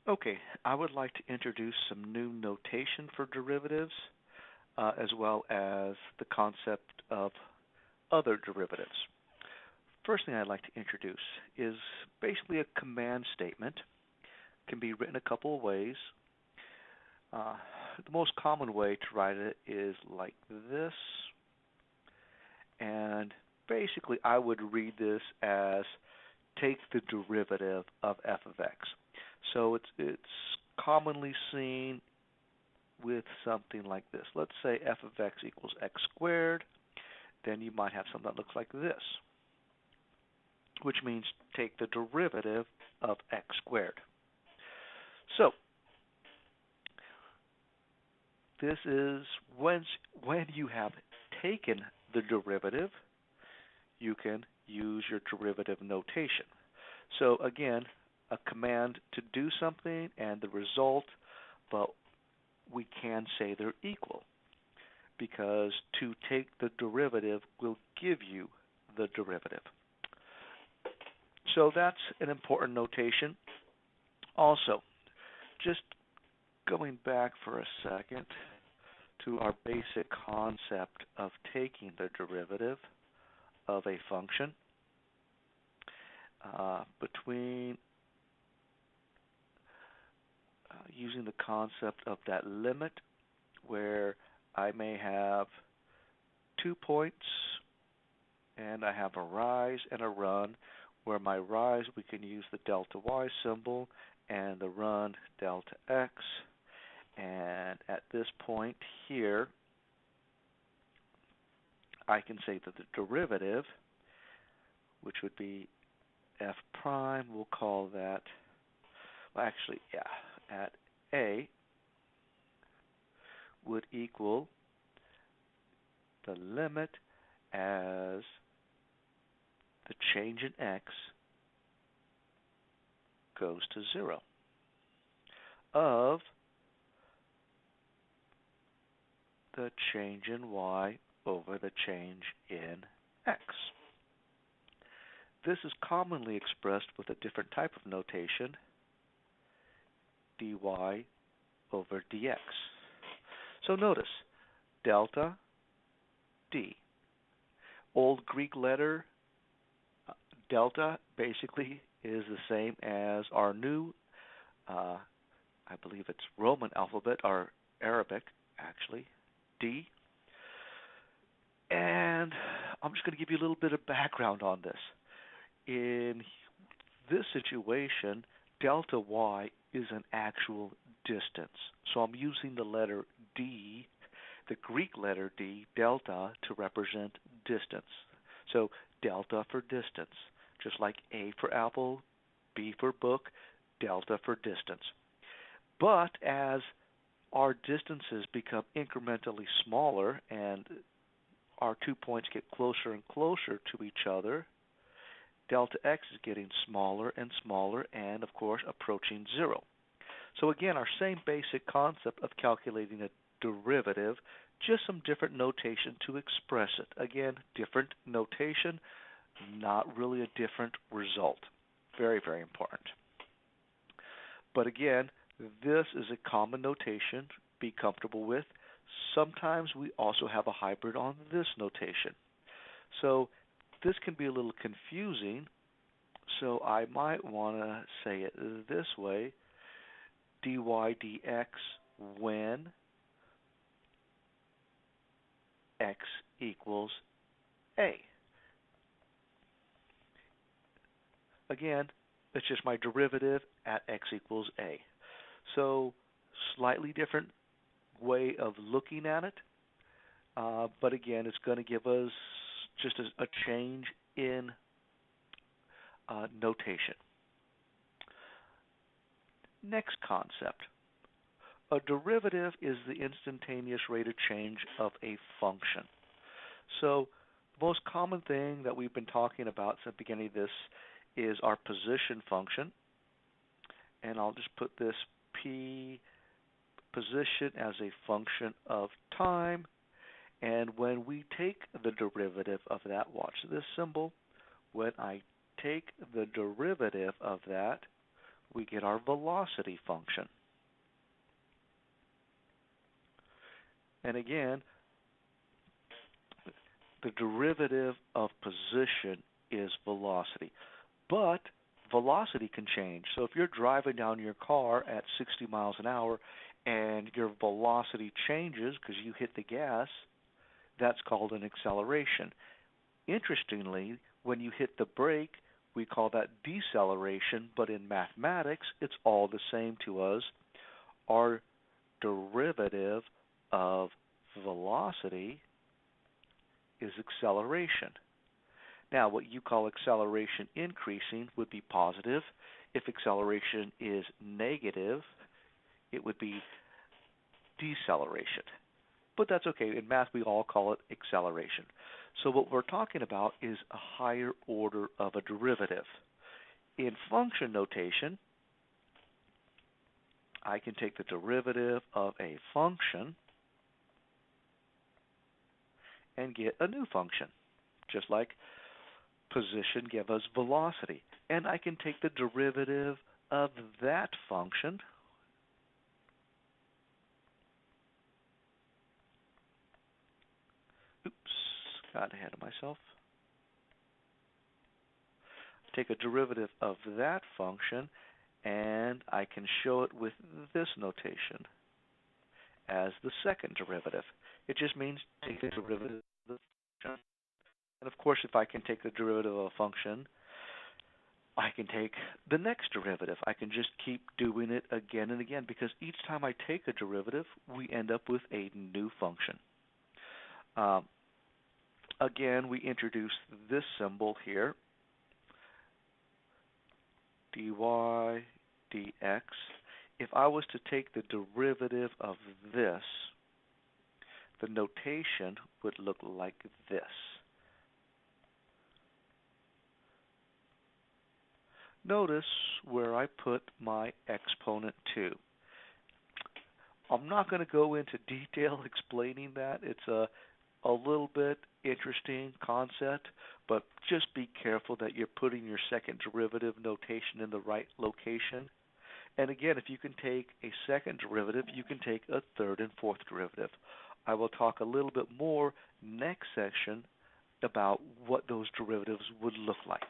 Okay, I would like to introduce some new notation for derivatives, as well as the concept of other derivatives. First thing I'd like to introduce is basically a command statement. It can be written a couple of ways. Uh, the most common way to write it is like this, and basically I would read this as take the derivative of f of x. So it's commonly seen with something like this. Let's say f of x equals x squared. Then you might have something that looks like this, which means take the derivative of x squared. So this is when you have taken the derivative, you can use your derivative notation. So again, a command to do something and the result, but we can say they're equal because to take the derivative will give you the derivative. So that's an important notation. Also, just going back for a second to our basic concept of taking the derivative of a function, between using the concept of that limit where I may have 2 points and I have a rise and a run, where my rise we can use the delta y symbol and the run delta x. And at this point here, I can say that the derivative, which would be f prime, we'll call that, well actually, yeah, at a would equal the limit as the change in x goes to 0 of the change in y over the change in x. This is commonly expressed with a different type of notation, dy over dx. So notice, delta d. Old Greek letter delta basically is the same as our new, I believe it's Roman alphabet, or Arabic actually, D. And I'm just going to give you a little bit of background on this. In this situation, delta y is an actual distance. So I'm using the letter D, the Greek letter D, delta, to represent distance. So delta for distance, just like A for apple, B for book, delta for distance. But as our distances become incrementally smaller and our 2 points get closer and closer to each other, delta x is getting smaller and smaller and, of course, approaching 0. So again, our same basic concept of calculating a derivative, just some different notation to express it. Again, different notation, not really a different result. Very, very important. But again, this is a common notation. Be comfortable with. Sometimes we also have a hybrid on this notation. So this can be a little confusing. So I might want to say it this way, dy dx when x equals a. Again, it's just my derivative at x equals a. So slightly different way of looking at it, but again, it's going to give us just a change in notation. Next concept. A derivative is the instantaneous rate of change of a function. So the most common thing that we've been talking about since the beginning of this is our position function. And I'll just put this p position as a function of time. And when we take the derivative of that, watch this symbol. When I take the derivative of that, we get our velocity function. And again, the derivative of position is velocity. But velocity can change. So if you're driving down your car at 60 miles an hour and your velocity changes because you hit the gas, that's called an acceleration. Interestingly, when you hit the brake, we call that deceleration, but in mathematics, it's all the same to us. Our derivative of velocity is acceleration. Now, what you call acceleration increasing would be positive. If acceleration is negative, it would be deceleration. But that's okay. In math, we all call it acceleration. So what we're talking about is a higher order of a derivative. In function notation, I can take the derivative of a function and get a new function, just like position give us velocity. And I can take the derivative of that function got ahead of myself. Take a derivative of that function and I can show it with this notation as the second derivative. It just means take the derivative of the function. And of course, if I can take the derivative of a function, I can take the next derivative. I can just keep doing it again and again because each time I take a derivative, we end up with a new function. Again, we introduce this symbol here, dy dx. If I was to take the derivative of this, the notation would look like this. Notice where I put my exponent 2. I'm not going to go into detail explaining that. It's a little bit interesting concept, but just be careful that you're putting your second derivative notation in the right location. And again, if you can take a second derivative, you can take a third and fourth derivative. I will talk a little bit more next section about what those derivatives would look like.